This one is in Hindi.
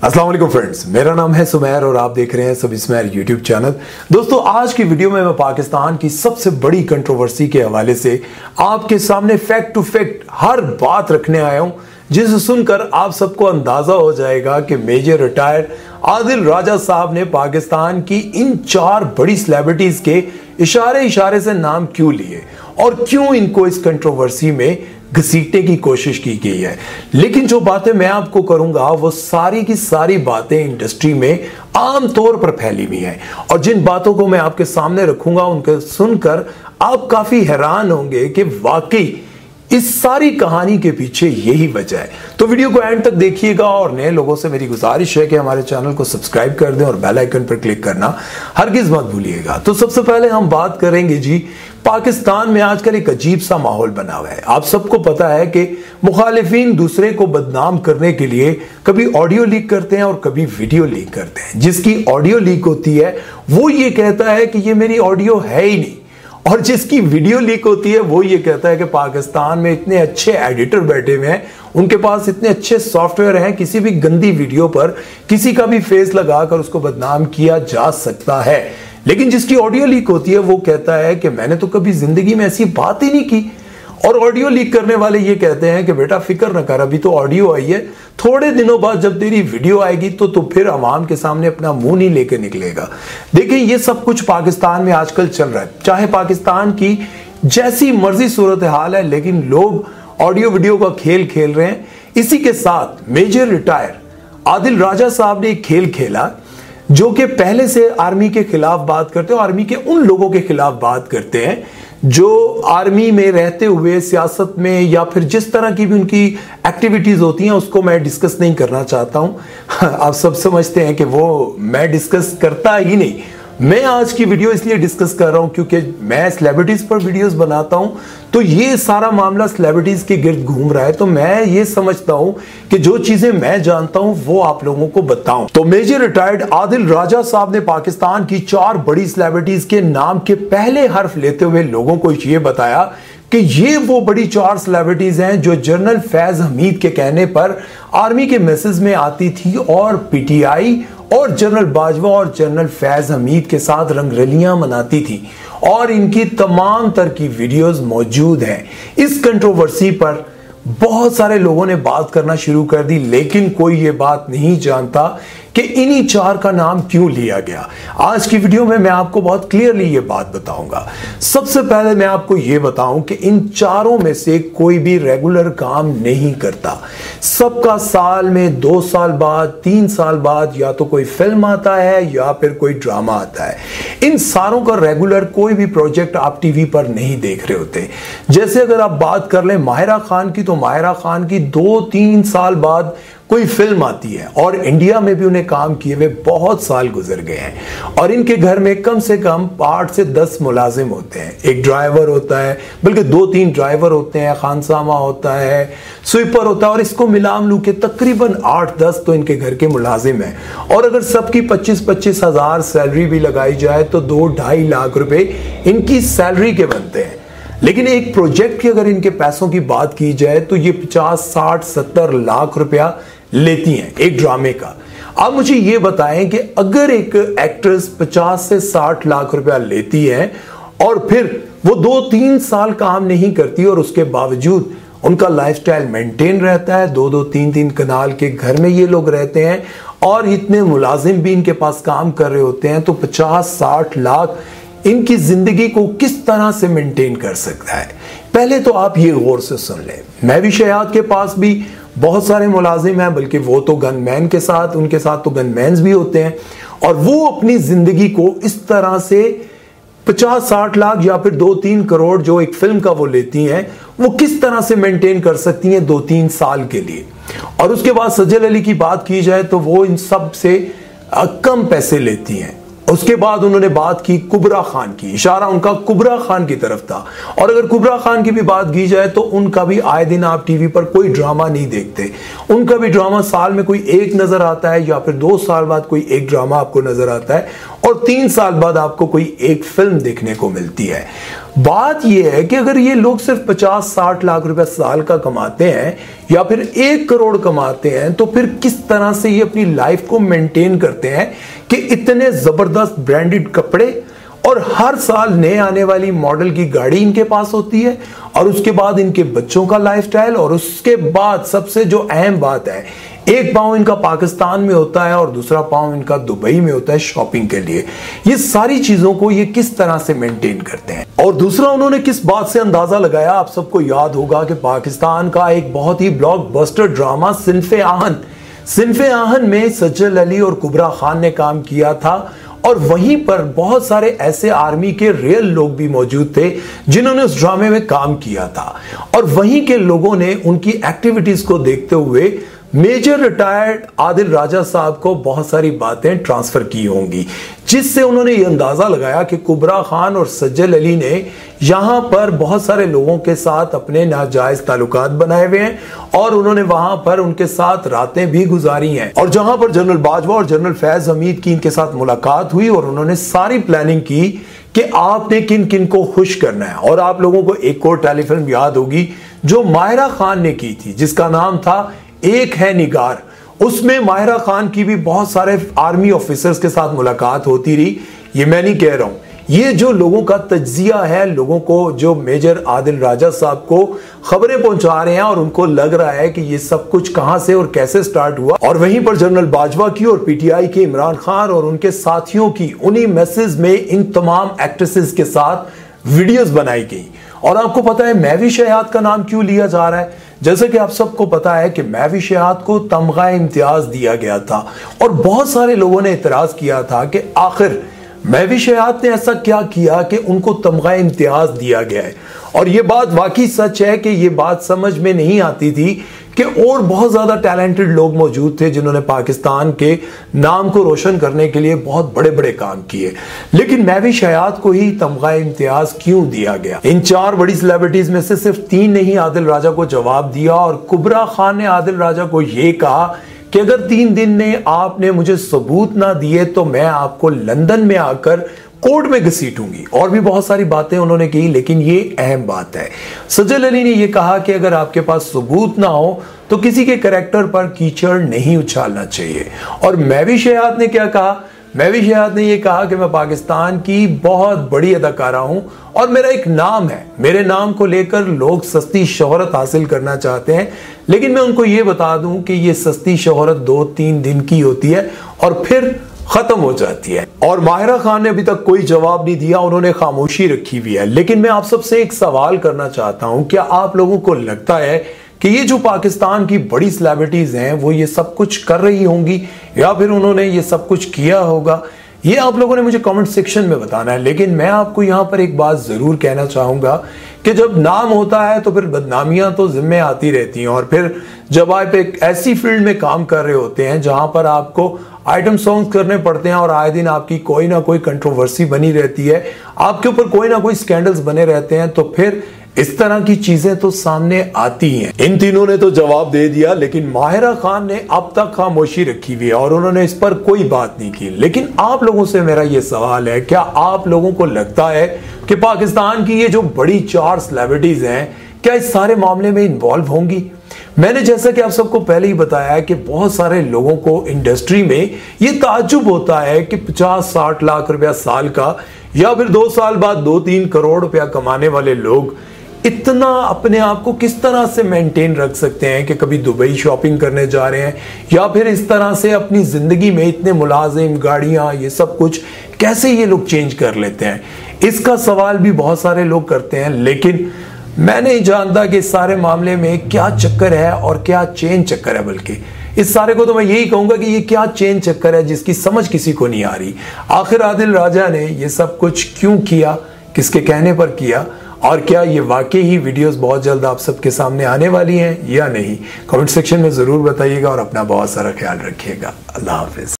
अस्सलाम वालेकुम फ्रेंड्स, मेरा नाम है सुमैर और आप देख रहे हैं सब स्मैर यूट्यूब चैनल। दोस्तों, आज की वीडियो में मैं पाकिस्तान की सबसे बड़ी कंट्रोवर्सी के हवाले से आपके सामने फैक्ट टू फैक्ट हर बात रखने आया हूं, जिसे सुनकर आप सबको अंदाजा हो जाएगा कि मेजर रिटायर्ड आदिल राजा साहब ने पाकिस्तान की इन 4 बड़ी सेलिब्रिटीज के इशारे इशारे से नाम क्यों लिए और क्यों इनको इस कंट्रोवर्सी में घसीटने की कोशिश की गई है। लेकिन जो बातें मैं आपको करूंगा वो सारी की सारी बातें इंडस्ट्री में आम तौर पर फैली हुई हैं और जिन बातों को मैं आपके सामने रखूंगा उनको सुनकर आप काफी हैरान होंगे कि वाकई इस सारी कहानी के पीछे यही वजह है। तो वीडियो को एंड तक देखिएगा और नए लोगों से मेरी गुजारिश है कि हमारे चैनल को सब्सक्राइब कर दें और बेल आइकन पर क्लिक करना हरगिज मत भूलिएगा। तो सबसे पहले हम बात करेंगे जी, पाकिस्तान में आजकल एक अजीब सा माहौल बना हुआ है। आप सबको पता है कि मुखालिफिन दूसरे को बदनाम करने के लिए कभी ऑडियो लीक करते हैं और कभी वीडियो लीक करते हैं। जिसकी ऑडियो लीक होती है वो ये कहता है कि ये मेरी ऑडियो है ही नहीं, और जिसकी वीडियो लीक होती है वो ये कहता है कि पाकिस्तान में इतने अच्छे एडिटर बैठे हुए हैं, उनके पास इतने अच्छे सॉफ्टवेयर हैं, किसी भी गंदी वीडियो पर किसी का भी फेस लगाकर उसको बदनाम किया जा सकता है। लेकिन जिसकी ऑडियो लीक होती है वो कहता है कि मैंने तो कभी जिंदगी में ऐसी बात ही नहीं की। और ऑडियो लीक करने वाले ये कहते हैं कि बेटा फिक्र न कर, अभी तो ऑडियो आई है, थोड़े दिनों बाद जब तेरी वीडियो आएगी तो फिर अवाम के सामने अपना मुंह नहीं लेके निकलेगा। देखिए, ये सब कुछ पाकिस्तान में आजकल चल रहा है। चाहे पाकिस्तान की जैसी मर्जी सूरत हाल है, लेकिन लोग ऑडियो वीडियो का खेल खेल रहे हैं। इसी के साथ मेजर रिटायर आदिल राजा साहब ने एक खेल खेला जो कि पहले से आर्मी के खिलाफ बात करते हैं, आर्मी के उन लोगों के खिलाफ बात करते हैं जो आर्मी में रहते हुए सियासत में या फिर जिस तरह की भी उनकी एक्टिविटीज होती हैं उसको मैं डिस्कस नहीं करना चाहता हूं। आप सब समझते हैं कि वो मैं डिस्कस करता ही नहीं। मैं आज की वीडियो इसलिए डिस्कस कर रहा हूं क्योंकि मैं सेलिब्रिटीज पर वीडियोस बनाता हूं, तो ये सारा मामला सेलिब्रिटीज के गिर्द घूम रहा है। तो मैं ये समझता हूं कि जो चीजें मैं जानता हूं वो आप लोगों को बताऊं। तो मेजर रिटायर्ड आदिल राजा साहब ने पाकिस्तान की 4 बड़ी सेलिब्रिटीज के नाम के पहले हर्फ लेते हुए लोगों को ये बताया कि ये वो बड़ी 4 सेलिब्रिटीज हैं जो जनरल फैज हमीद के कहने पर आर्मी के मैसेज में आती थी और पीटीआई और जनरल बाजवा और जनरल फैज हमीद के साथ रंगरलियां मनाती थी, और इनकी तमाम तरह की वीडियोस मौजूद हैं। इस कंट्रोवर्सी पर बहुत सारे लोगों ने बात करना शुरू कर दी, लेकिन कोई ये बात नहीं जानता कि इन्हीं 4 का नाम क्यों लिया गया। आज की वीडियो में मैं आपको बहुत क्लियरली ये बात बताऊंगा। सबसे पहले मैं आपको ये बताऊं कि इन 4 में से कोई भी रेगुलर काम नहीं करता। सबका साल में 2 साल बाद 3 साल बाद या तो कोई फिल्म आता है या फिर कोई ड्रामा आता है। इन सारों का रेगुलर कोई भी प्रोजेक्ट आप टीवी पर नहीं देख रहे होते। जैसे अगर आप बात कर लें माहिरा खान की, तो माहिरा खान की 2-3 साल बाद कोई फिल्म आती है, और इंडिया में भी उन्हें काम किए हुए बहुत साल गुजर गए हैं, और इनके घर में कम से कम 8 से 10 मुलाजिम होते हैं। एक ड्राइवर होता है, बल्कि 2-3 ड्राइवर होते हैं, खानसामा होता है, स्वीपर होता है, और इसको मिलाम लू के तकरीबन 8-10 तो इनके घर के मुलाजिम हैं। और अगर सबकी 25-25 हजार सैलरी भी लगाई जाए तो 2-2.5 लाख रुपए इनकी सैलरी के बनते हैं। लेकिन एक प्रोजेक्ट की अगर इनके पैसों की बात की जाए तो ये 50-60-70 लाख रुपया लेती हैं एक ड्रामे का। आप मुझे ये बताएं कि अगर एक एक्ट्रेस 50 से 60 लाख रुपया लेती है और फिर वो 2-3 साल काम नहीं करती और उसके बावजूद उनका लाइफस्टाइल मेंटेन रहता है, 2-2, 3-3 कनाल के घर में ये लोग रहते हैं और इतने मुलाजिम भी इनके पास काम कर रहे होते हैं, तो 50-60 लाख इनकी जिंदगी को किस तरह से मेंटेन कर सकता है? पहले तो आप ये गौर से सुन लें, मैं भी शहयाद के पास भी बहुत सारे मुलाजिम हैं, बल्कि वो तो गनमैन के साथ, उनके साथ तो गनमैन्स भी होते हैं, और वो अपनी जिंदगी को इस तरह से 50-60 लाख या फिर 2-3 करोड़ जो एक फिल्म का वो लेती हैं, वो किस तरह से मेंटेन कर सकती हैं 2-3 साल के लिए। और उसके बाद सजल अली की बात की जाए तो वो इन सब से कम पैसे लेती हैं। उसके बाद उन्होंने बात की कुबरा खान की, इशारा उनका कुबरा खान की तरफ था। और अगर कुबरा खान की भी बात की जाए तो उनका भी आए दिन आप टीवी पर कोई ड्रामा नहीं देखते, उनका भी ड्रामा साल में कोई एक नजर आता है या फिर 2 साल बाद कोई एक ड्रामा आपको नजर आता है। और 3 साल बाद आपको कोई एक फिल्म देखने को मिलती है। बात यह है कि अगर ये लोग सिर्फ 50-60 लाख रुपया साल का कमाते हैं या फिर 1 करोड़ कमाते हैं, तो फिर किस तरह से ये अपनी लाइफ को मेंटेन करते हैं कि इतने जबरदस्त ब्रांडेड कपड़े और हर साल नए आने वाली मॉडल की गाड़ी इनके पास होती है, और उसके बाद इनके बच्चों का लाइफस्टाइल, और उसके बाद सबसे जो अहम बात है, एक पांव इनका पाकिस्तान में होता है और दूसरा पांव इनका दुबई में होता है शॉपिंग के लिए। ये सारी चीजों को ये किस तरह से मेंटेन करते हैं। और दूसरा, उन्होंने किस बात से अंदाजा लगाया, आप सबको याद होगा कि पाकिस्तान का एक बहुत ही ब्लॉकबस्टर ड्रामा सिनफे आहन में सज्जल अली और कुबरा खान ने काम किया था, और वहीं पर बहुत सारे ऐसे आर्मी के रियल लोग भी मौजूद थे जिन्होंने उस ड्रामे में काम किया था, और वहीं के लोगों ने उनकी एक्टिविटीज को देखते हुए मेजर रिटायर्ड आदिल राजा साहब को बहुत सारी बातें ट्रांसफर की होंगी, जिससे उन्होंने ये अंदाजा लगाया कि कुबरा खान और सज्जल अली ने यहां पर बहुत सारे लोगों के साथ अपने नाजायज ताल्लुकात बनाए हुए हैं, और उन्होंने वहां पर उनके साथ रातें भी गुजारी हैं। और जहां पर जनरल बाजवा और जनरल फैज हमीद की इनके साथ मुलाकात हुई, और उन्होंने सारी प्लानिंग की कि आपने किन किन को खुश करना है। और आप लोगों को एक और टेलीफिल्म याद होगी जो माहिरा खान ने की थी, जिसका नाम था एक है निगार। उसमें माहिरा खान की भी बहुत सारे आर्मी ऑफिसर्स के साथ मुलाकात होती रही। ये मैं नहीं कह रहा हूं, ये जो लोगों का तज्जिया है, लोगों को जो मेजर आदिल राजा साहब को खबरें पहुंचा रहे हैं, और उनको लग रहा है कि ये सब कुछ कहां से और कैसे स्टार्ट हुआ। और वहीं पर जनरल बाजवा की और पीटीआई के इमरान खान और उनके साथियों की उन्हीं मैसेज में इन तमाम एक्ट्रेसेस के साथ वीडियोस बनाई गई। और आपको पता है महविश हयात का नाम क्यों लिया जा रहा है? जैसे कि आप सबको पता है कि महविश हयात को तमगा इम्तियाज दिया गया था, और बहुत सारे लोगों ने इतराज किया था कि आखिर महविश हयात ने ऐसा क्या किया कि उनको तमगा इम्तियाज दिया गया है। और ये बात वाकई सच है कि ये बात समझ में नहीं आती थी कि और बहुत ज्यादा टैलेंटेड लोग मौजूद थे जिन्होंने पाकिस्तान के नाम को रोशन करने के लिए बहुत बड़े बड़े काम किए, लेकिन महविश हयात को ही तमगा इम्तियाज क्यों दिया गया? इन 4 बड़ी सेलिब्रिटीज में से सिर्फ 3 ने ही आदिल राजा को जवाब दिया, और कुबरा खान ने आदिल राजा को यह कहा कि अगर 3 दिन में आपने मुझे सबूत ना दिए तो मैं आपको लंदन में आकर कोर्ट में घसीटूंगी। और भी बहुत सारी बातें उन्होंने की, लेकिन ये अहम बात है, सज्जल अली ने यह कहा कि अगर आपके पास सबूत ना हो तो किसी के कैरेक्टर पर कीचड़ नहीं उछालना चाहिए। और महविश हयात ने क्या कहा? महविश हयात ने यह कहा कि मैं पाकिस्तान की बहुत बड़ी अदाकारा हूं और मेरा एक नाम है, मेरे नाम को लेकर लोग सस्ती शोहरत हासिल करना चाहते हैं, लेकिन मैं उनको ये बता दूं कि ये सस्ती शोहरत 2-3 दिन की होती है और फिर खत्म हो जाती है। और माहिरा खान ने अभी तक कोई जवाब नहीं दिया, उन्होंने खामोशी रखी हुई है। लेकिन मैं आप सबसे एक सवाल करना चाहता हूं, क्या आप लोगों को लगता है कि ये जो पाकिस्तान की बड़ी सेलिब्रिटीज हैं वो ये सब कुछ कर रही होंगी, या फिर उन्होंने ये सब कुछ किया होगा? ये आप लोगों ने मुझे कमेंट सेक्शन में बताना है। लेकिन मैं आपको यहां पर एक बात जरूर कहना चाहूंगा कि जब नाम होता है तो फिर बदनामियां तो जिम्मे आती रहती हैं, और फिर जब आप एक ऐसी फील्ड में काम कर रहे होते हैं जहां पर आपको आइटम सॉन्ग्स करने पड़ते हैं और आए दिन आपकी कोई ना कोई कंट्रोवर्सी बनी रहती है, आपके ऊपर कोई ना कोई स्कैंडल्स बने रहते हैं, तो फिर इस तरह की चीजें तो सामने आती हैं। इन तीनों ने तो जवाब दे दिया, लेकिन माहिरा खान ने अब तक खामोशी रखी हुई है और उन्होंने इस पर कोई बात नहीं की। लेकिन आप लोगों से मेरा यह सवाल है, क्या आप लोगों को लगता है कि पाकिस्तान की ये जो बड़ी 4 सेलिब्रिटीज हैं क्या इस सारे मामले में इन्वॉल्व होंगी? मैंने जैसा कि आप सबको पहले ही बताया है कि बहुत सारे लोगों को इंडस्ट्री में ये ताज्जुब होता है कि 50-60 लाख रुपया साल का या फिर 2 साल बाद 2-3 करोड़ रुपया कमाने वाले लोग इतना अपने आप को किस तरह से मेंटेन रख सकते हैं कि कभी दुबई शॉपिंग करने जा रहे हैं, या फिर इस तरह से अपनी जिंदगी में इतने मुलाजिम, गाड़ियां, ये सब कुछ कैसे ये लोग चेंज कर लेते हैं? इसका सवाल भी बहुत सारे लोग करते हैं, लेकिन मैं नहीं जानता कि इस सारे मामले में क्या चक्कर है और क्या चेन चक्कर है। बल्कि इस सारे को तो मैं यही कहूंगा कि ये क्या चेन चक्कर है जिसकी समझ किसी को नहीं आ रही। आखिर आदिल राजा ने ये सब कुछ क्यों किया, किसके कहने पर किया, और क्या ये वाकई ही वीडियोस बहुत जल्द आप सबके सामने आने वाली हैं या नहीं? कमेंट सेक्शन में जरूर बताइएगा और अपना बहुत सारा ख्याल रखिएगा। अल्लाह हाफिज।